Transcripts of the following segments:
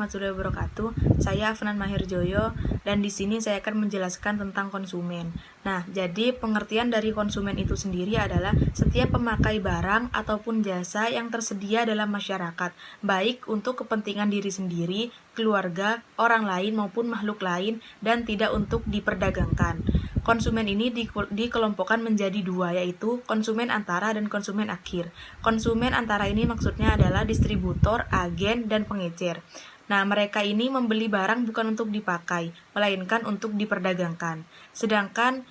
warahmatullahi wabarakatuh. Saya Afnan Mahir Joyo dan di sini saya akan menjelaskan tentang konsumen. Nah, jadi pengertian dari konsumen itu sendiri adalah setiap pemakai barang ataupun jasa yang tersedia dalam masyarakat, baik untuk kepentingan diri sendiri, keluarga, orang lain maupun makhluk lain dan tidak untuk diperdagangkan. Konsumen ini dikelompokkan menjadi dua, yaitu konsumen antara dan konsumen akhir. Konsumen antara ini maksudnya adalah distributor, agen, dan pengecer. Nah, mereka ini membeli barang bukan untuk dipakai, melainkan untuk diperdagangkan. Sedangkan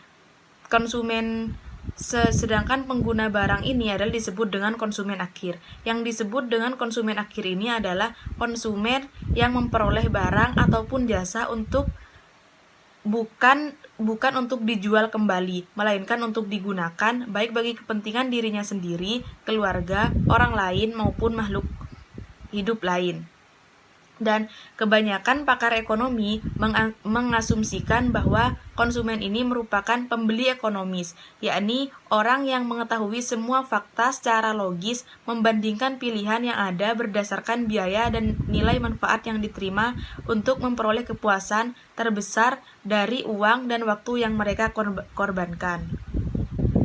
pengguna barang ini adalah disebut dengan konsumen akhir. Yang disebut dengan konsumen akhir ini adalah konsumen yang memperoleh barang ataupun jasa bukan untuk dijual kembali, melainkan untuk digunakan baik bagi kepentingan dirinya sendiri, keluarga, orang lain maupun makhluk hidup lain. Dan kebanyakan pakar ekonomi mengasumsikan bahwa konsumen ini merupakan pembeli ekonomis, yakni orang yang mengetahui semua fakta secara logis, membandingkan pilihan yang ada berdasarkan biaya dan nilai manfaat yang diterima untuk memperoleh kepuasan terbesar dari uang dan waktu yang mereka korbankan.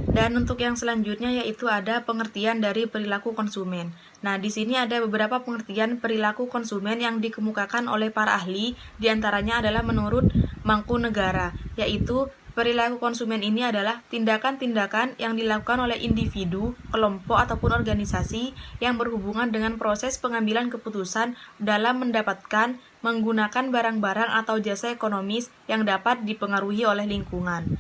Dan untuk yang selanjutnya yaitu ada pengertian dari perilaku konsumen. Nah, di sini ada beberapa pengertian perilaku konsumen yang dikemukakan oleh para ahli, diantaranya adalah menurut Mangkunegara, yaitu perilaku konsumen ini adalah tindakan-tindakan yang dilakukan oleh individu, kelompok ataupun organisasi yang berhubungan dengan proses pengambilan keputusan dalam mendapatkan, menggunakan barang-barang atau jasa ekonomis yang dapat dipengaruhi oleh lingkungan.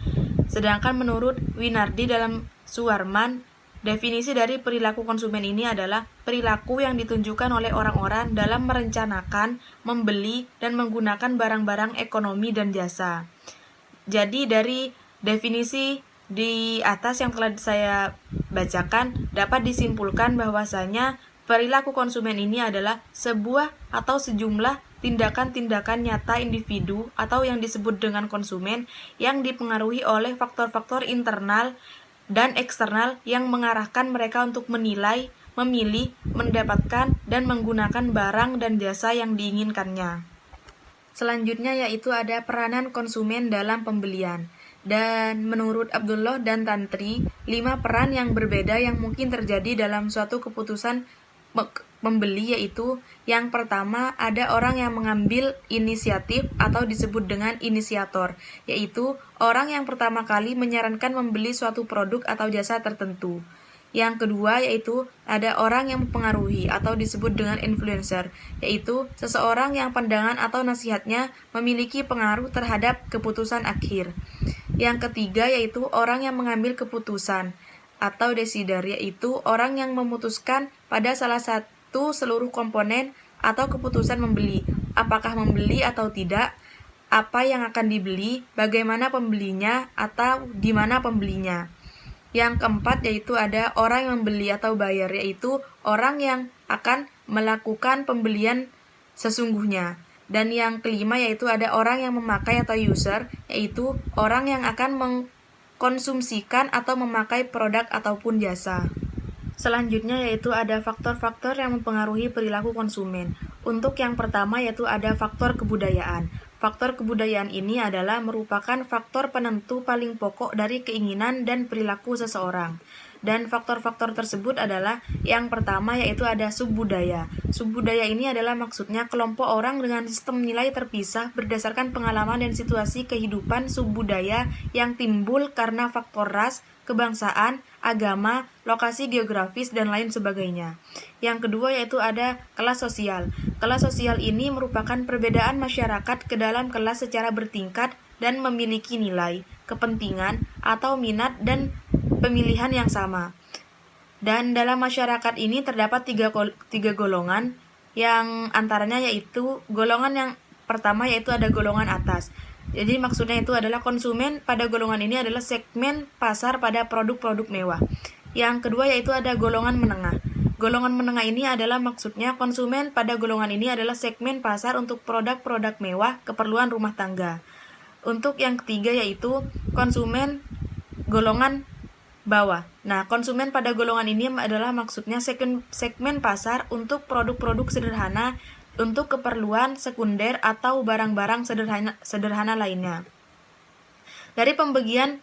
Sedangkan menurut Winardi dalam Suwarman, definisi dari perilaku konsumen ini adalah perilaku yang ditunjukkan oleh orang-orang dalam merencanakan, membeli, dan menggunakan barang-barang ekonomi dan jasa. Jadi dari definisi di atas yang telah saya bacakan, dapat disimpulkan bahwasanya perilaku konsumen ini adalah sebuah atau sejumlah tindakan-tindakan nyata individu atau yang disebut dengan konsumen yang dipengaruhi oleh faktor-faktor internal dan eksternal yang mengarahkan mereka untuk menilai, memilih, mendapatkan, dan menggunakan barang dan jasa yang diinginkannya. Selanjutnya yaitu ada peranan konsumen dalam pembelian. Dan menurut Abdullah dan Tantri, 5 peran yang berbeda yang mungkin terjadi dalam suatu keputusan membeli, yaitu yang pertama ada orang yang mengambil inisiatif atau disebut dengan inisiator, yaitu orang yang pertama kali menyarankan membeli suatu produk atau jasa tertentu. Yang kedua yaitu ada orang yang mempengaruhi atau disebut dengan influencer, yaitu seseorang yang pandangan atau nasihatnya memiliki pengaruh terhadap keputusan akhir. Yang ketiga yaitu orang yang mengambil keputusan atau decider, yaitu orang yang memutuskan pada salah satu seluruh komponen atau keputusan membeli, apakah membeli atau tidak, apa yang akan dibeli, bagaimana pembelinya, atau di mana pembelinya. Yang keempat yaitu ada orang yang membeli atau buyer, yaitu orang yang akan melakukan pembelian sesungguhnya. Dan yang kelima yaitu ada orang yang memakai atau user, yaitu orang yang akan mengkonsumsikan atau memakai produk ataupun jasa. Selanjutnya yaitu ada faktor-faktor yang mempengaruhi perilaku konsumen. Untuk yang pertama yaitu ada faktor kebudayaan. Faktor kebudayaan ini adalah merupakan faktor penentu paling pokok dari keinginan dan perilaku seseorang. Dan faktor-faktor tersebut adalah yang pertama yaitu ada subbudaya. Subbudaya ini adalah maksudnya kelompok orang dengan sistem nilai terpisah berdasarkan pengalaman dan situasi kehidupan subbudaya yang timbul karena faktor ras, kebangsaan, agama, lokasi geografis, dan lain sebagainya. Yang kedua yaitu ada kelas sosial. Kelas sosial ini merupakan perbedaan masyarakat ke dalam kelas secara bertingkat dan memiliki nilai, kepentingan, atau minat dan pemilihan yang sama. Dan dalam masyarakat ini terdapat tiga golongan, yang antaranya yaitu golongan yang pertama yaitu ada golongan atas. Jadi maksudnya itu adalah konsumen pada golongan ini adalah segmen pasar pada produk-produk mewah. Yang kedua yaitu ada golongan menengah. Golongan menengah ini adalah maksudnya konsumen pada golongan ini adalah segmen pasar untuk produk-produk mewah keperluan rumah tangga. Untuk yang ketiga yaitu konsumen golongan bawah. Nah, konsumen pada golongan ini adalah maksudnya segmen pasar untuk produk-produk sederhana untuk keperluan sekunder atau barang-barang sederhana lainnya. Dari pembagian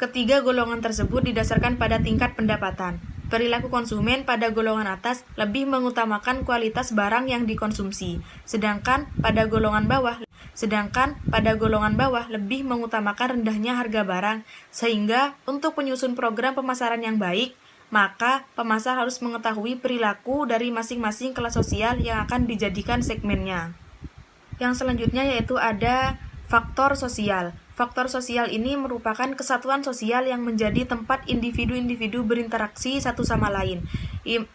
ketiga golongan tersebut didasarkan pada tingkat pendapatan. Perilaku konsumen pada golongan atas lebih mengutamakan kualitas barang yang dikonsumsi, sedangkan pada golongan bawah lebih mengutamakan rendahnya harga barang, sehingga untuk menyusun program pemasaran yang baik, maka pemasar harus mengetahui perilaku dari masing-masing kelas sosial yang akan dijadikan segmennya. Yang selanjutnya yaitu ada faktor sosial. Faktor sosial ini merupakan kesatuan sosial yang menjadi tempat individu-individu berinteraksi satu sama lain.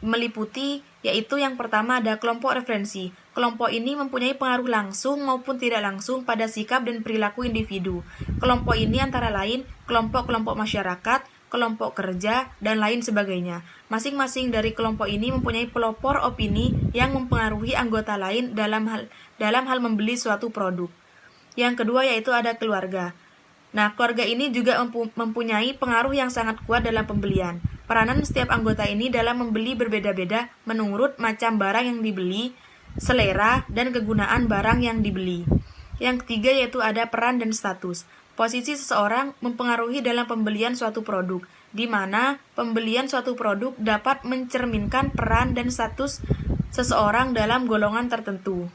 Meliputi yaitu yang pertama ada kelompok referensi. Kelompok ini mempunyai pengaruh langsung maupun tidak langsung pada sikap dan perilaku individu. Kelompok ini antara lain kelompok-kelompok masyarakat, kelompok kerja, dan lain sebagainya. Masing-masing dari kelompok ini mempunyai pelopor opini yang mempengaruhi anggota lain dalam hal membeli suatu produk. Yang kedua yaitu ada keluarga. Nah, keluarga ini juga mempunyai pengaruh yang sangat kuat dalam pembelian. Peranan setiap anggota ini dalam membeli berbeda-beda menurut macam barang yang dibeli, selera, dan kegunaan barang yang dibeli. Yang ketiga yaitu ada peran dan status. Posisi seseorang mempengaruhi dalam pembelian suatu produk, di mana pembelian suatu produk dapat mencerminkan peran dan status seseorang dalam golongan tertentu.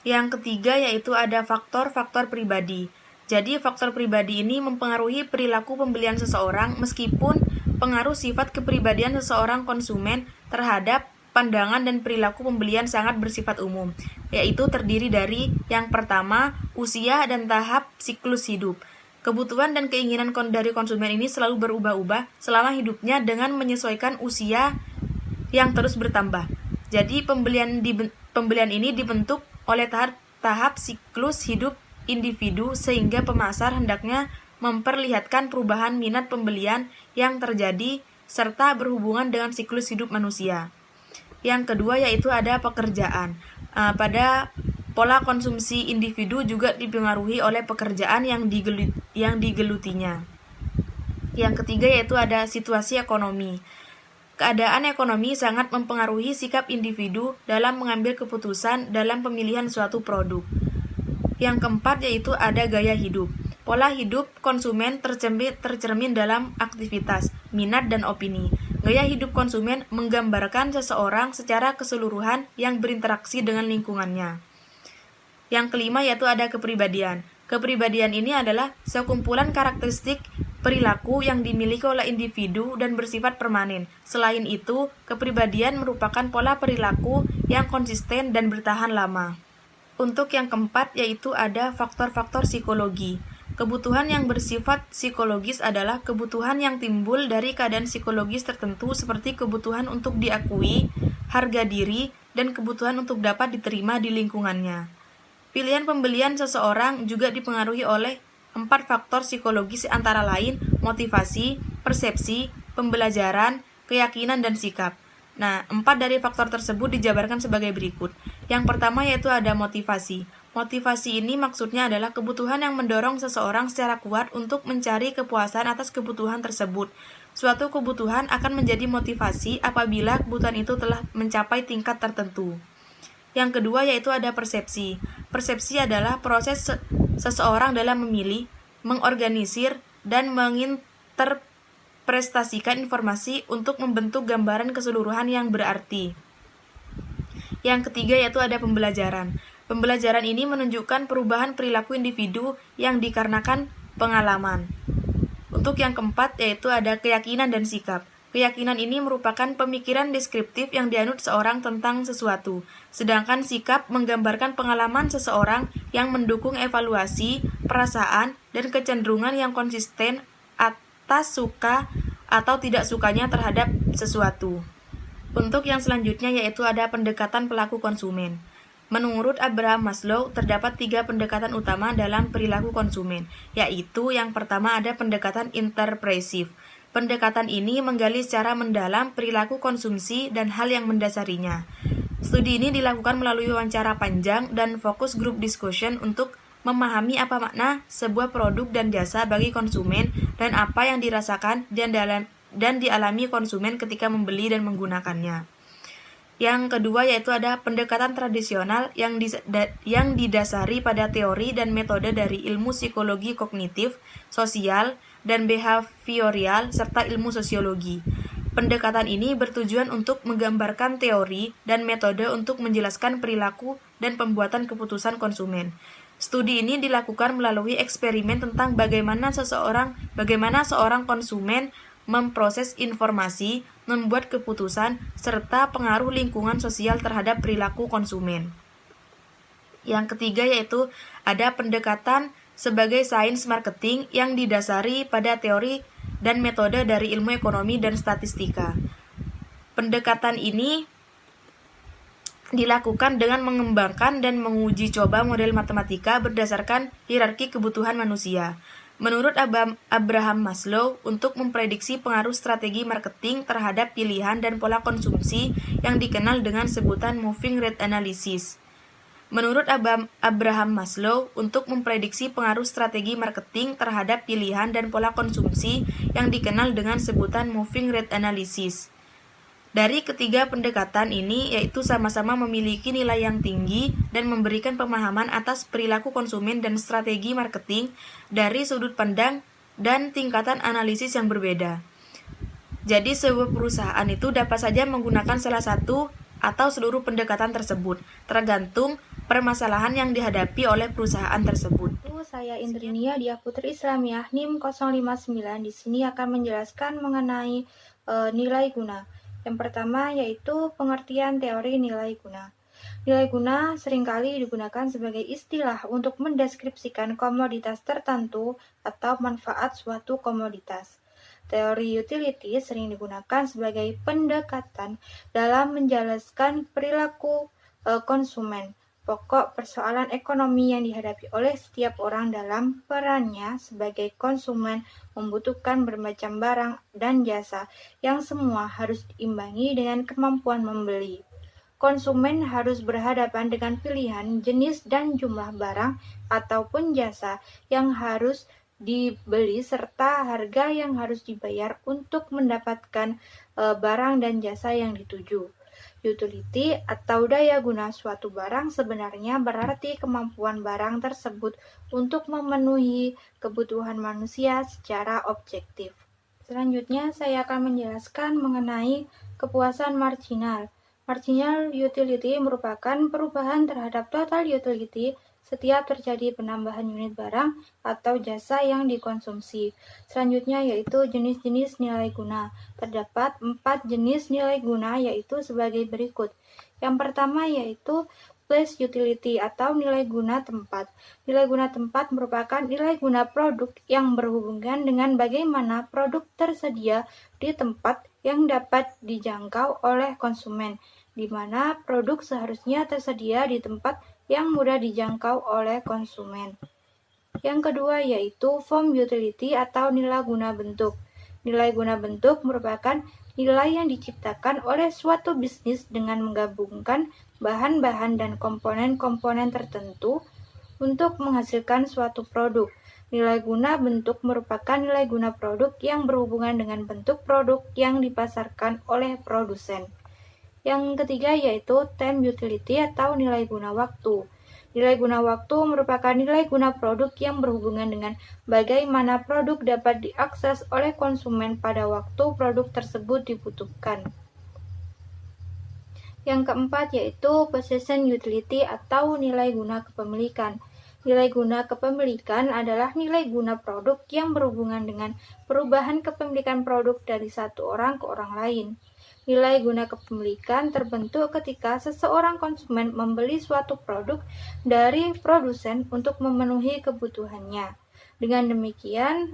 Yang ketiga yaitu ada faktor-faktor pribadi. Jadi faktor pribadi ini mempengaruhi perilaku pembelian seseorang meskipun pengaruh sifat kepribadian seseorang konsumen terhadap pandangan dan perilaku pembelian sangat bersifat umum, yaitu terdiri dari yang pertama, usia dan tahap siklus hidup. Kebutuhan dan keinginan dari konsumen ini selalu berubah-ubah selama hidupnya dengan menyesuaikan usia yang terus bertambah. Jadi pembelian ini dibentuk oleh tahap siklus hidup individu sehingga pemasar hendaknya memperlihatkan perubahan minat pembelian yang terjadi serta berhubungan dengan siklus hidup manusia. Yang kedua yaitu ada pekerjaan. Pada pola konsumsi individu juga dipengaruhi oleh pekerjaan yang digelutinya. Yang ketiga yaitu ada situasi ekonomi. Keadaan ekonomi sangat mempengaruhi sikap individu dalam mengambil keputusan dalam pemilihan suatu produk. Yang keempat yaitu ada gaya hidup. Pola hidup konsumen tercermin dalam aktivitas, minat, dan opini. Gaya hidup konsumen menggambarkan seseorang secara keseluruhan yang berinteraksi dengan lingkungannya. Yang kelima yaitu ada kepribadian. Kepribadian ini adalah sekumpulan karakteristik perilaku yang dimiliki oleh individu dan bersifat permanen. Selain itu, kepribadian merupakan pola perilaku yang konsisten dan bertahan lama. Untuk yang keempat yaitu ada faktor-faktor psikologi. Kebutuhan yang bersifat psikologis adalah kebutuhan yang timbul dari keadaan psikologis tertentu seperti kebutuhan untuk diakui, harga diri, dan kebutuhan untuk dapat diterima di lingkungannya. Pilihan pembelian seseorang juga dipengaruhi oleh 4 faktor psikologis antara lain motivasi, persepsi, pembelajaran, keyakinan, dan sikap. Nah, 4 dari faktor tersebut dijabarkan sebagai berikut. Yang pertama yaitu ada motivasi. Motivasi ini maksudnya adalah kebutuhan yang mendorong seseorang secara kuat untuk mencari kepuasan atas kebutuhan tersebut. Suatu kebutuhan akan menjadi motivasi apabila kebutuhan itu telah mencapai tingkat tertentu. Yang kedua yaitu ada persepsi. Persepsi adalah proses seseorang dalam memilih, mengorganisir, dan menginterpretasikan informasi untuk membentuk gambaran keseluruhan yang berarti. Yang ketiga yaitu ada pembelajaran. Pembelajaran ini menunjukkan perubahan perilaku individu yang dikarenakan pengalaman. Untuk yang keempat yaitu ada keyakinan dan sikap. Keyakinan ini merupakan pemikiran deskriptif yang dianut seorang tentang sesuatu, sedangkan sikap menggambarkan pengalaman seseorang yang mendukung evaluasi, perasaan, dan kecenderungan yang konsisten atas suka atau tidak sukanya terhadap sesuatu. Untuk yang selanjutnya yaitu ada pendekatan pelaku konsumen. Menurut Abraham Maslow, terdapat 3 pendekatan utama dalam perilaku konsumen, yaitu yang pertama ada pendekatan interpresif. Pendekatan ini menggali secara mendalam perilaku konsumsi dan hal yang mendasarinya. Studi ini dilakukan melalui wawancara panjang dan focus group discussion untuk memahami apa makna sebuah produk dan jasa bagi konsumen dan apa yang dirasakan dan dialami konsumen ketika membeli dan menggunakannya. Yang kedua yaitu ada pendekatan tradisional yang didasari pada teori dan metode dari ilmu psikologi kognitif, sosial, dan behavioral, serta ilmu sosiologi. Pendekatan ini bertujuan untuk menggambarkan teori dan metode untuk menjelaskan perilaku dan pembuatan keputusan konsumen. Studi ini dilakukan melalui eksperimen tentang bagaimana seorang konsumen memproses informasi, membuat keputusan, serta pengaruh lingkungan sosial terhadap perilaku konsumen. Yang ketiga yaitu ada pendekatan sebagai sains marketing yang didasari pada teori dan metode dari ilmu ekonomi dan statistika. Pendekatan ini dilakukan dengan mengembangkan dan menguji coba model matematika berdasarkan hierarki kebutuhan manusia. Menurut Abraham Maslow, untuk memprediksi pengaruh strategi marketing terhadap pilihan dan pola konsumsi yang dikenal dengan sebutan moving rate analysis. Menurut Abraham Maslow, untuk memprediksi pengaruh strategi marketing terhadap pilihan dan pola konsumsi yang dikenal dengan sebutan moving rate analysis. Dari ketiga pendekatan ini yaitu sama-sama memiliki nilai yang tinggi dan memberikan pemahaman atas perilaku konsumen dan strategi marketing dari sudut pandang dan tingkatan analisis yang berbeda. Jadi sebuah perusahaan itu dapat saja menggunakan salah satu atau seluruh pendekatan tersebut, tergantung permasalahan yang dihadapi oleh perusahaan tersebut. Saya Indrinia Diah Putri Islamiyah NIM 059 di sini akan menjelaskan mengenai nilai guna. Yang pertama yaitu pengertian teori nilai guna. Nilai guna seringkali digunakan sebagai istilah untuk mendeskripsikan komoditas tertentu atau manfaat suatu komoditas. Teori utility sering digunakan sebagai pendekatan dalam menjelaskan perilaku konsumen, pokok persoalan ekonomi yang dihadapi oleh setiap orang dalam perannya sebagai konsumen membutuhkan bermacam barang dan jasa yang semua harus diimbangi dengan kemampuan membeli. Konsumen harus berhadapan dengan pilihan jenis dan jumlah barang ataupun jasa yang harus dibeli serta harga yang harus dibayar untuk mendapatkan barang dan jasa yang dituju. Utility atau daya guna suatu barang sebenarnya berarti kemampuan barang tersebut untuk memenuhi kebutuhan manusia secara objektif. Selanjutnya saya akan menjelaskan mengenai kepuasan marginal. Marginal utility merupakan perubahan terhadap total utility setiap terjadi penambahan unit barang atau jasa yang dikonsumsi. Selanjutnya yaitu jenis-jenis nilai guna. Terdapat 4 jenis nilai guna yaitu sebagai berikut. Yang pertama yaitu place utility atau nilai guna tempat. Nilai guna tempat merupakan nilai guna produk yang berhubungan dengan bagaimana produk tersedia di tempat yang dapat dijangkau oleh konsumen, di mana produk seharusnya tersedia di tempat yang mudah dijangkau oleh konsumen. Yang kedua yaitu form utility atau nilai guna bentuk. Nilai guna bentuk merupakan nilai yang diciptakan oleh suatu bisnis dengan menggabungkan bahan-bahan dan komponen-komponen tertentu untuk menghasilkan suatu produk. Nilai guna bentuk merupakan nilai guna produk yang berhubungan dengan bentuk produk yang dipasarkan oleh produsen. Yang ketiga yaitu time utility atau nilai guna waktu. Nilai guna waktu merupakan nilai guna produk yang berhubungan dengan bagaimana produk dapat diakses oleh konsumen pada waktu produk tersebut dibutuhkan. Yang keempat yaitu possession utility atau nilai guna kepemilikan. Nilai guna kepemilikan adalah nilai guna produk yang berhubungan dengan perubahan kepemilikan produk dari satu orang ke orang lain. Nilai guna kepemilikan terbentuk ketika seseorang konsumen membeli suatu produk dari produsen untuk memenuhi kebutuhannya. Dengan demikian,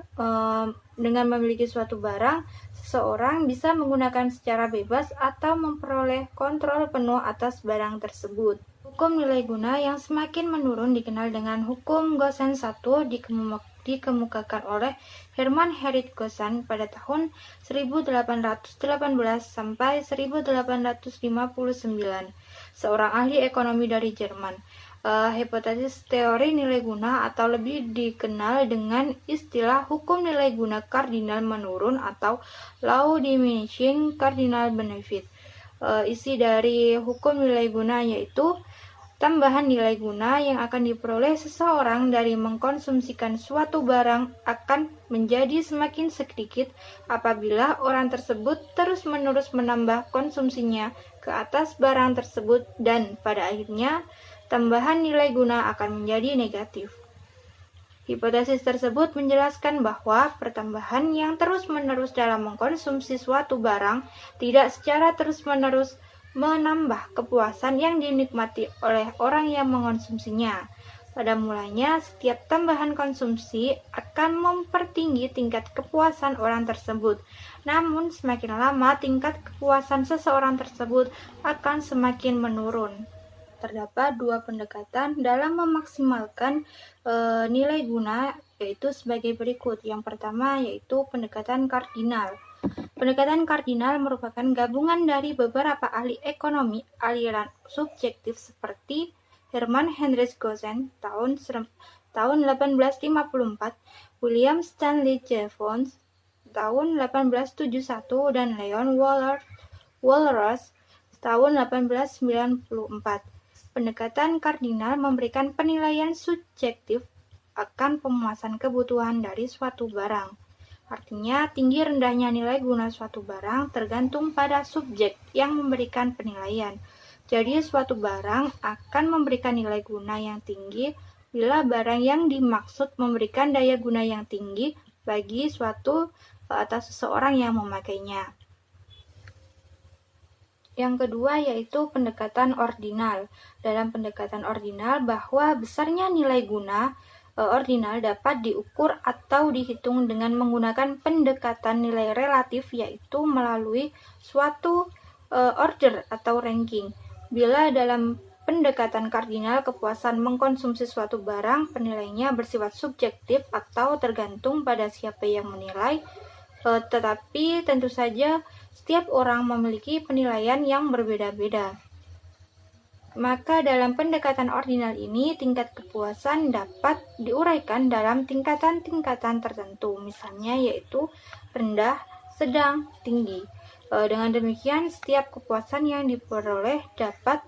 dengan memiliki suatu barang, seseorang bisa menggunakan secara bebas atau memperoleh kontrol penuh atas barang tersebut. Hukum nilai guna yang semakin menurun dikenal dengan hukum Gosen 1 dikemukakan oleh Hermann Heriot Gosen pada tahun 1818 sampai 1859, seorang ahli ekonomi dari Jerman. Hipotesis teori nilai guna atau lebih dikenal dengan istilah hukum nilai guna kardinal menurun atau law diminishing cardinal benefit. isi dari hukum nilai guna yaitu tambahan nilai guna yang akan diperoleh seseorang dari mengkonsumsikan suatu barang akan menjadi semakin sedikit apabila orang tersebut terus-menerus menambah konsumsinya ke atas barang tersebut dan pada akhirnya tambahan nilai guna akan menjadi negatif. Hipotesis tersebut menjelaskan bahwa pertambahan yang terus-menerus dalam mengkonsumsi suatu barang tidak secara terus-menerus menambah kepuasan yang dinikmati oleh orang yang mengkonsumsinya. Pada mulanya, setiap tambahan konsumsi akan mempertinggi tingkat kepuasan orang tersebut. Namun, semakin lama tingkat kepuasan seseorang tersebut akan semakin menurun. Terdapat dua pendekatan dalam memaksimalkan nilai guna, yaitu sebagai berikut. Yang pertama yaitu pendekatan kardinal. Pendekatan kardinal merupakan gabungan dari beberapa ahli ekonomi aliran subjektif seperti Hermann Heinrich Gossen tahun 1854, William Stanley Jevons tahun 1871, dan Leon Walras tahun 1894. Pendekatan kardinal memberikan penilaian subjektif akan pemuasan kebutuhan dari suatu barang. Artinya, tinggi rendahnya nilai guna suatu barang tergantung pada subjek yang memberikan penilaian. Jadi, suatu barang akan memberikan nilai guna yang tinggi bila barang yang dimaksud memberikan daya guna yang tinggi bagi suatu atau seseorang yang memakainya. Yang kedua yaitu pendekatan ordinal. Dalam pendekatan ordinal, bahwa besarnya nilai guna ordinal dapat diukur atau dihitung dengan menggunakan pendekatan nilai relatif, yaitu melalui suatu order atau ranking. Bila dalam pendekatan kardinal kepuasan mengkonsumsi suatu barang penilaiannya bersifat subjektif atau tergantung pada siapa yang menilai, tetapi tentu saja setiap orang memiliki penilaian yang berbeda-beda. Maka dalam pendekatan ordinal ini, tingkat kepuasan dapat diuraikan dalam tingkatan-tingkatan tertentu, misalnya yaitu rendah, sedang, tinggi. Dengan demikian, setiap kepuasan yang diperoleh dapat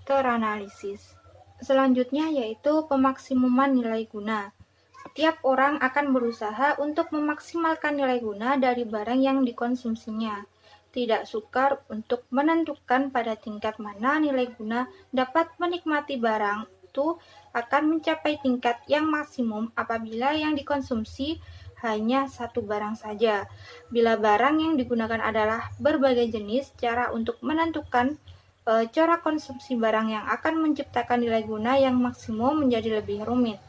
teranalisis. Selanjutnya yaitu pemaksimuman nilai guna. Setiap orang akan berusaha untuk memaksimalkan nilai guna dari barang yang dikonsumsinya. Tidak sukar untuk menentukan pada tingkat mana nilai guna dapat menikmati barang itu akan mencapai tingkat yang maksimum apabila yang dikonsumsi hanya satu barang saja. Bila barang yang digunakan adalah berbagai jenis, cara untuk menentukan cara konsumsi barang yang akan menciptakan nilai guna yang maksimum menjadi lebih rumit.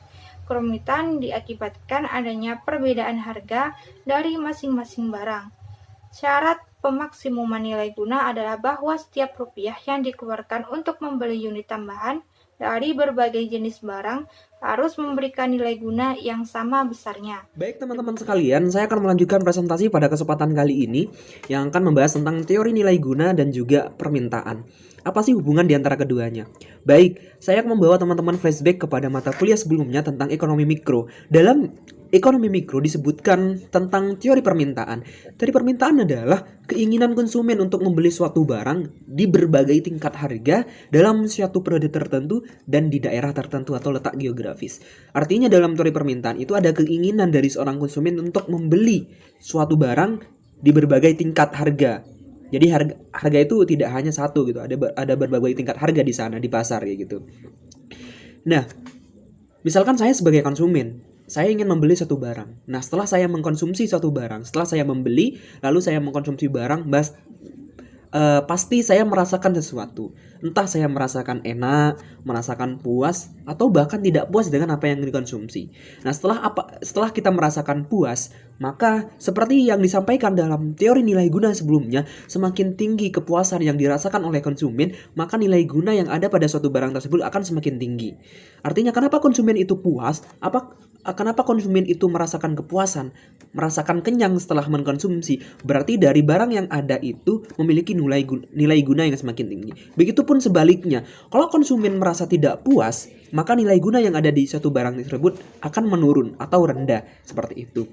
Kerumitan diakibatkan adanya perbedaan harga dari masing-masing barang. Syarat pemaksimuman nilai guna adalah bahwa setiap rupiah yang dikeluarkan untuk membeli unit tambahan dari berbagai jenis barang harus memberikan nilai guna yang sama besarnya. Baik teman-teman sekalian, saya akan melanjutkan presentasi pada kesempatan kali ini yang akan membahas tentang teori nilai guna dan juga permintaan. Apa sih hubungan di antara keduanya? Baik, saya akan membawa teman-teman flashback kepada mata kuliah sebelumnya tentang ekonomi mikro. Dalam ekonomi mikro disebutkan tentang teori permintaan. Teori permintaan adalah keinginan konsumen untuk membeli suatu barang di berbagai tingkat harga dalam suatu periode tertentu dan di daerah tertentu atau letak geografis. Artinya dalam teori permintaan itu ada keinginan dari seorang konsumen untuk membeli suatu barang di berbagai tingkat harga. Jadi harga itu tidak hanya satu gitu, ada berbagai tingkat harga di sana di pasar kayak gitu. Nah, misalkan saya sebagai konsumen, saya ingin membeli satu barang. Nah, setelah saya mengkonsumsi suatu barang, setelah saya membeli, lalu saya mengkonsumsi barang, pasti saya merasakan sesuatu. Entah saya merasakan enak, merasakan puas, atau bahkan tidak puas dengan apa yang dikonsumsi. Nah, setelah kita merasakan puas, maka seperti yang disampaikan dalam teori nilai guna sebelumnya, semakin tinggi kepuasan yang dirasakan oleh konsumen, maka nilai guna yang ada pada suatu barang tersebut akan semakin tinggi. Artinya kenapa konsumen itu puas? Kenapa konsumen itu merasakan kepuasan, merasakan kenyang setelah mengkonsumsi? Berarti dari barang yang ada itu memiliki nilai guna yang semakin tinggi. Begitupun sebaliknya, kalau konsumen merasa tidak puas, maka nilai guna yang ada di suatu barang tersebut akan menurun atau rendah seperti itu.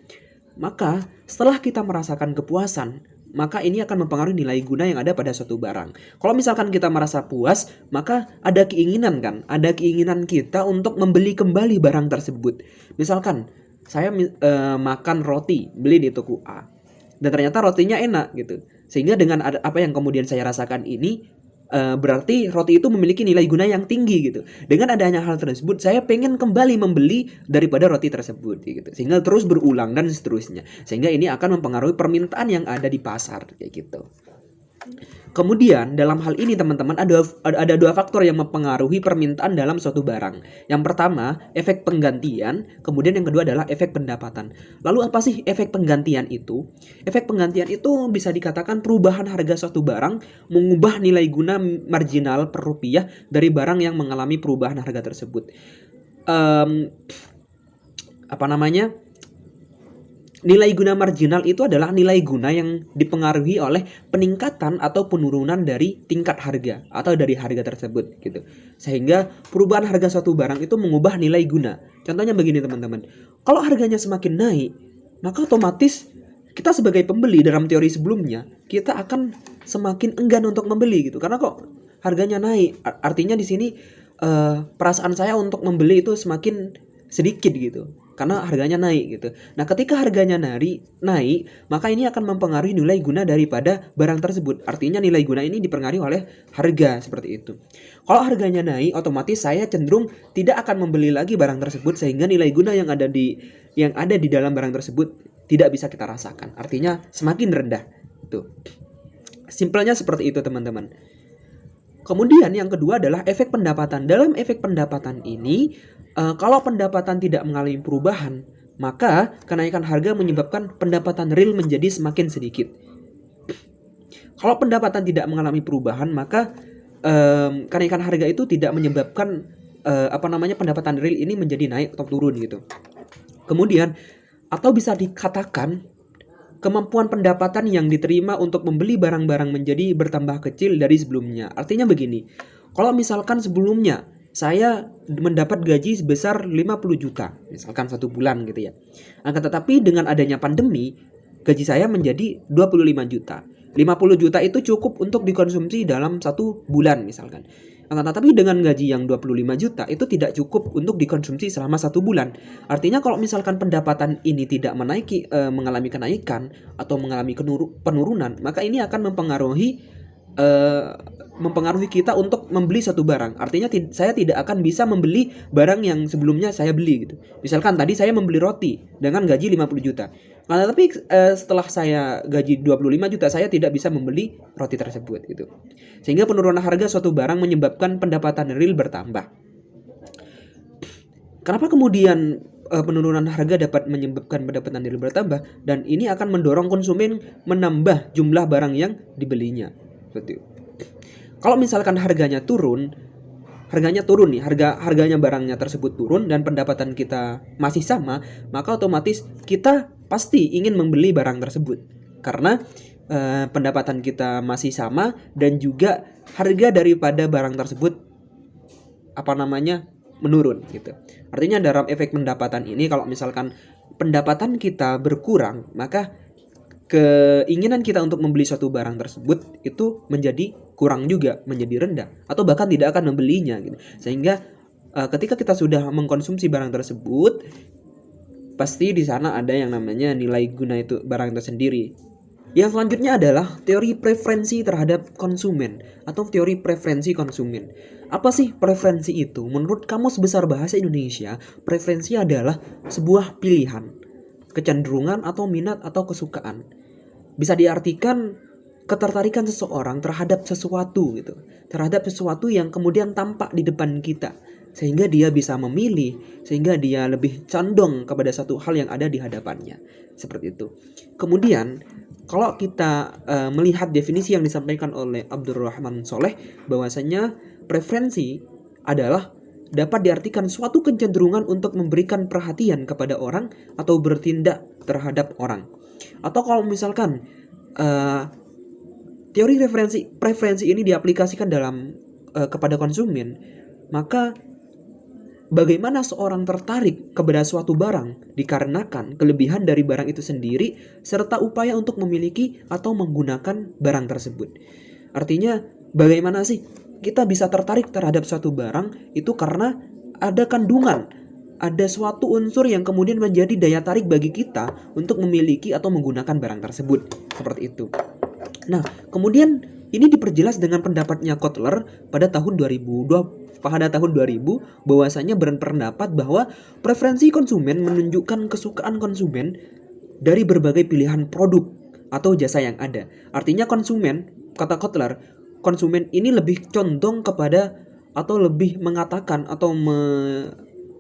Maka setelah kita merasakan kepuasan, maka ini akan mempengaruhi nilai guna yang ada pada suatu barang. Kalau misalkan kita merasa puas, maka ada keinginan kita untuk membeli kembali barang tersebut. Misalkan saya makan roti, beli di toko A, dan ternyata rotinya enak gitu. Sehingga dengan apa yang kemudian saya rasakan ini, berarti roti itu memiliki nilai guna yang tinggi gitu. Dengan adanya hal tersebut, saya pengen kembali membeli daripada roti tersebut gitu. Sehingga terus berulang dan seterusnya. Sehingga ini akan mempengaruhi permintaan yang ada di pasar kayak gitu. Kemudian dalam hal ini teman-teman ada dua faktor yang mempengaruhi permintaan dalam suatu barang. Yang pertama, efek penggantian, kemudian yang kedua adalah efek pendapatan. Lalu apa sih efek penggantian itu? Efek penggantian itu bisa dikatakan perubahan harga suatu barang mengubah nilai guna marginal per rupiah dari barang yang mengalami perubahan harga tersebut. Nilai guna marginal itu adalah nilai guna yang dipengaruhi oleh peningkatan atau penurunan dari tingkat harga atau dari harga tersebut gitu. Sehingga perubahan harga suatu barang itu mengubah nilai guna. Contohnya begini teman-teman. Kalau harganya semakin naik, maka otomatis kita sebagai pembeli dalam teori sebelumnya, kita akan semakin enggan untuk membeli gitu. Karena kok harganya naik, artinya di sini perasaan saya untuk membeli itu semakin sedikit gitu. Karena harganya naik gitu. Nah, ketika harganya naik, maka ini akan mempengaruhi nilai guna daripada barang tersebut. Artinya nilai guna ini dipengaruhi oleh harga seperti itu. Kalau harganya naik, otomatis saya cenderung tidak akan membeli lagi barang tersebut sehingga nilai guna yang ada di dalam barang tersebut tidak bisa kita rasakan. Artinya semakin rendah. Tuh. Simpelnya seperti itu, teman-teman. Kemudian yang kedua adalah efek pendapatan. Dalam efek pendapatan ini, kalau pendapatan tidak mengalami perubahan, maka kenaikan harga menyebabkan pendapatan real menjadi semakin sedikit. Kalau pendapatan tidak mengalami perubahan, maka kenaikan harga itu tidak menyebabkan pendapatan real ini menjadi naik atau turun gitu. Kemudian, atau bisa dikatakan kemampuan pendapatan yang diterima untuk membeli barang-barang menjadi bertambah kecil dari sebelumnya. Artinya begini, kalau misalkan sebelumnya saya mendapat gaji sebesar 50 juta, misalkan 1 bulan gitu ya. Akan tetapi dengan adanya pandemi, gaji saya menjadi 25 juta. 50 juta itu cukup untuk dikonsumsi dalam 1 bulan misalkan. Akan tetapi dengan gaji yang 25 juta itu tidak cukup untuk dikonsumsi selama 1 bulan. Artinya kalau misalkan pendapatan ini tidak mengalami kenaikan atau mengalami penurunan, maka ini akan mempengaruhi kita untuk membeli suatu barang. Artinya saya tidak akan bisa membeli barang yang sebelumnya saya beli gitu. Misalkan tadi saya membeli roti dengan gaji 50 juta. Nah, tapi setelah saya gaji 25 juta saya tidak bisa membeli roti tersebut gitu. Sehingga penurunan harga suatu barang menyebabkan pendapatan real bertambah. Kenapa kemudian penurunan harga dapat menyebabkan pendapatan real bertambah, dan ini akan mendorong konsumen menambah jumlah barang yang dibelinya. Seperti itu. Kalau misalkan harganya turun nih, harganya barangnya tersebut turun dan pendapatan kita masih sama, maka otomatis kita pasti ingin membeli barang tersebut karena pendapatan kita masih sama dan juga harga daripada barang tersebut menurun gitu. Artinya dalam efek pendapatan ini, kalau misalkan pendapatan kita berkurang, maka keinginan kita untuk membeli suatu barang tersebut itu menjadi kurang juga, menjadi rendah atau bahkan tidak akan membelinya gitu. Sehingga ketika kita sudah mengkonsumsi barang tersebut, pasti di sana ada yang namanya nilai guna itu barang itu sendiri. Yang selanjutnya adalah teori preferensi terhadap konsumen atau teori preferensi konsumen. Apa sih preferensi itu? Menurut Kamus Besar Bahasa Indonesia, preferensi adalah sebuah pilihan, kecenderungan atau minat atau kesukaan. Bisa diartikan ketertarikan seseorang terhadap sesuatu gitu, terhadap sesuatu yang kemudian tampak di depan kita, sehingga dia bisa memilih, sehingga dia lebih condong kepada satu hal yang ada di hadapannya. Seperti itu. Kemudian kalau kita melihat definisi yang disampaikan oleh Abdurrahman Soleh, bahwasanya preferensi adalah dapat diartikan suatu kecenderungan untuk memberikan perhatian kepada orang atau bertindak terhadap orang. Atau kalau misalkan teori preferensi ini diaplikasikan kepada konsumen, maka bagaimana seorang tertarik kepada suatu barang dikarenakan kelebihan dari barang itu sendiri serta upaya untuk memiliki atau menggunakan barang tersebut. Artinya bagaimana sih kita bisa tertarik terhadap suatu barang itu karena ada kandungan, ada suatu unsur yang kemudian menjadi daya tarik bagi kita untuk memiliki atau menggunakan barang tersebut. Seperti itu. Nah, kemudian ini diperjelas dengan pendapatnya Kotler pada tahun 2000 bahwasanya berpendapat bahwa preferensi konsumen menunjukkan kesukaan konsumen dari berbagai pilihan produk atau jasa yang ada. Artinya konsumen, kata Kotler, konsumen ini lebih condong kepada atau lebih mengatakan atau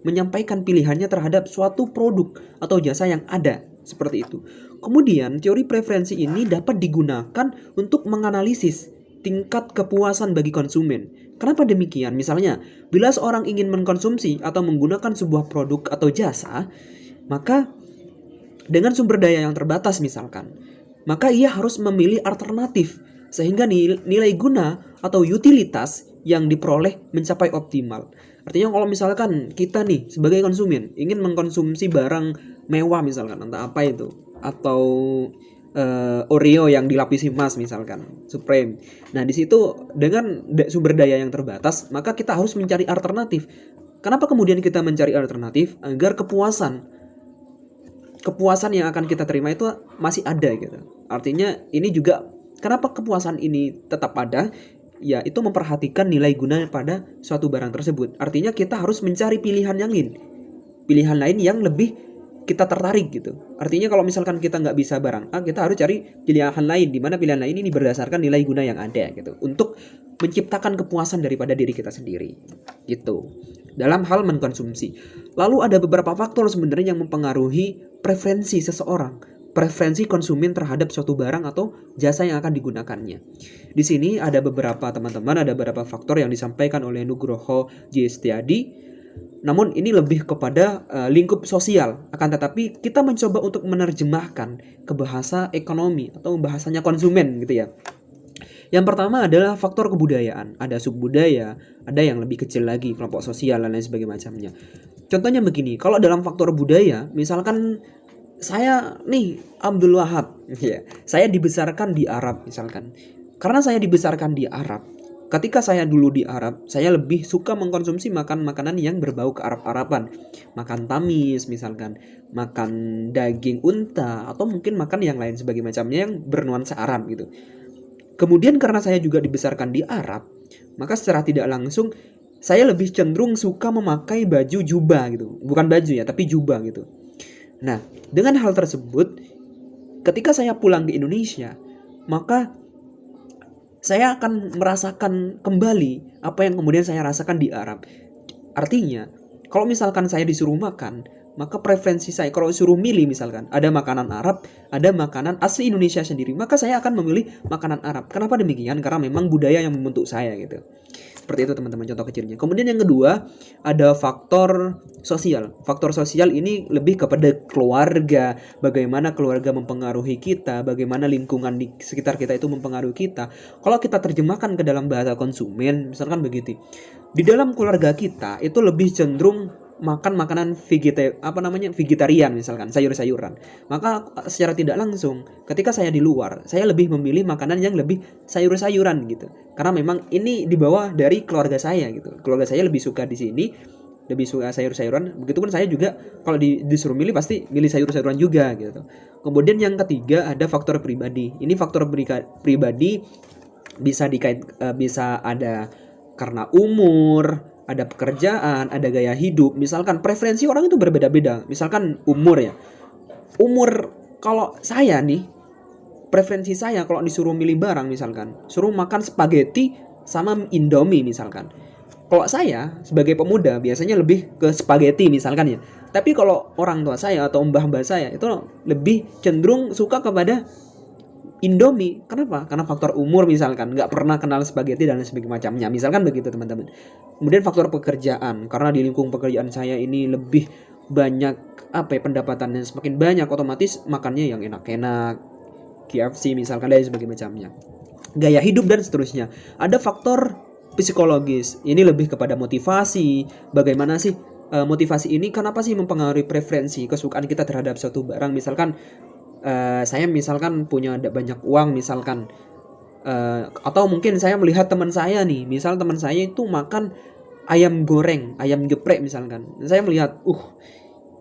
menyampaikan pilihannya terhadap suatu produk atau jasa yang ada. Seperti itu. Kemudian teori preferensi ini dapat digunakan untuk menganalisis tingkat kepuasan bagi konsumen. Kenapa demikian? Misalnya, bila seorang ingin mengkonsumsi atau menggunakan sebuah produk atau jasa, maka dengan sumber daya yang terbatas misalkan, maka ia harus memilih alternatif sehingga nilai guna atau utilitas yang diperoleh mencapai optimal. Artinya kalau misalkan kita nih sebagai konsumen ingin mengkonsumsi barang mewah misalkan, entah apa itu, atau Oreo yang dilapisi emas misalkan, Supreme. Nah, di situ dengan sumber daya yang terbatas, maka kita harus mencari alternatif. Kenapa kemudian kita mencari alternatif? Agar kepuasan yang akan kita terima itu masih ada gitu. Artinya ini juga kenapa kepuasan ini tetap ada? Ya, itu memperhatikan nilai guna pada suatu barang tersebut. Artinya kita harus mencari pilihan lain yang lebih kita tertarik gitu. Artinya kalau misalkan kita nggak bisa barang A, kita harus cari pilihan lain, di mana pilihan lain ini berdasarkan nilai guna yang ada gitu, untuk menciptakan kepuasan daripada diri kita sendiri gitu dalam hal mengkonsumsi. Lalu ada beberapa faktor sebenarnya yang mempengaruhi preferensi seseorang, preferensi konsumen terhadap suatu barang atau jasa yang akan digunakannya. Di sini ada beberapa faktor yang disampaikan oleh Nugroho J. Setiadi. Namun ini lebih kepada lingkup sosial, akan tetapi kita mencoba untuk menerjemahkan ke bahasa ekonomi atau bahasanya konsumen gitu ya. Yang pertama adalah faktor kebudayaan. Ada subbudaya, ada yang lebih kecil lagi, kelompok sosial dan lain sebagainya macamnya. Contohnya begini, kalau dalam faktor budaya, misalkan saya nih Abdul Wahab, ya, saya dibesarkan di Arab misalkan. Karena saya dibesarkan di Arab, ketika saya dulu di Arab, saya lebih suka mengkonsumsi makanan yang berbau ke Arab-Araban. Makan tamis misalkan, makan daging unta, atau mungkin makan yang lain sebagai macamnya yang bernuansa Arab gitu. Kemudian karena saya juga dibesarkan di Arab, maka secara tidak langsung saya lebih cenderung suka memakai baju jubah gitu. Bukan baju ya, tapi jubah gitu. Nah, dengan hal tersebut, ketika saya pulang ke Indonesia, maka saya akan merasakan kembali apa yang kemudian saya rasakan di Arab. Artinya, kalau misalkan saya disuruh makan, maka preferensi saya, kalau disuruh milih misalkan, ada makanan Arab, ada makanan asli Indonesia sendiri, maka saya akan memilih makanan Arab. Kenapa demikian? Karena memang budaya yang membentuk saya gitu. Seperti itu teman-teman contoh kecilnya. Kemudian yang kedua, ada faktor sosial. Faktor sosial ini lebih kepada keluarga, bagaimana keluarga mempengaruhi kita, bagaimana lingkungan di sekitar kita itu mempengaruhi kita. Kalau kita terjemahkan ke dalam bahasa konsumen, misalkan begitu. Di dalam keluarga kita itu lebih cenderung makan makanan vegetarian misalkan, sayur-sayuran. Maka secara tidak langsung ketika saya di luar, saya lebih memilih makanan yang lebih sayur-sayuran gitu. Karena memang ini dibawa dari keluarga saya gitu. Keluarga saya lebih suka di sini, lebih suka sayur-sayuran. Begitupun saya juga kalau disuruh milih pasti milih sayur-sayuran juga gitu. Kemudian yang ketiga ada faktor pribadi. Ini faktor pribadi bisa ada karena umur, ada pekerjaan, ada gaya hidup. Misalkan preferensi orang itu berbeda-beda. Misalkan umur ya. Umur kalau saya nih, preferensi saya kalau disuruh milih barang misalkan, suruh makan spaghetti sama Indomie misalkan. Kalau saya sebagai pemuda biasanya lebih ke spaghetti misalkan ya. Tapi kalau orang tua saya atau mbah-mbah saya itu lebih cenderung suka kepada Indomie. Kenapa? Karena faktor umur misalkan, nggak pernah kenal spaghetti dan sebagainya macamnya. Misalkan begitu teman-teman. Kemudian faktor pekerjaan, karena di lingkung pekerjaan saya ini lebih banyak pendapatannya semakin banyak, otomatis makannya yang enak-enak, KFC misalkan dan sebagainya macamnya. Gaya hidup dan seterusnya. Ada faktor psikologis. Ini lebih kepada motivasi. Bagaimana sih motivasi ini kenapa sih mempengaruhi preferensi kesukaan kita terhadap suatu barang. Misalkan saya misalkan punya banyak uang misalkan, atau mungkin saya melihat teman saya nih, misal teman saya itu makan ayam goreng, ayam geprek misalkan. Saya melihat,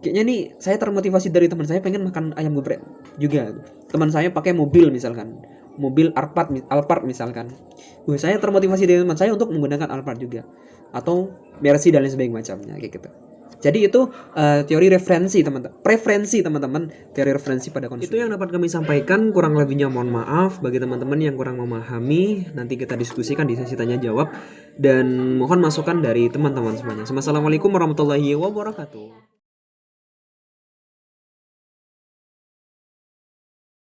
kayaknya nih saya termotivasi dari teman saya pengen makan ayam geprek juga. Teman saya pakai mobil misalkan, mobil Alphard misalkan. Saya termotivasi dari teman saya untuk menggunakan Alphard juga, atau Mercy dan lain sebagainya macamnya kayak gitu. Jadi itu teori referensi teman-teman, preferensi teman-teman, teori referensi pada konsumen. Itu yang dapat kami sampaikan, kurang lebihnya mohon maaf bagi teman-teman yang kurang memahami. Nanti kita diskusikan di sesi tanya jawab dan mohon masukan dari teman-teman semuanya. Assalamualaikum warahmatullahi wabarakatuh.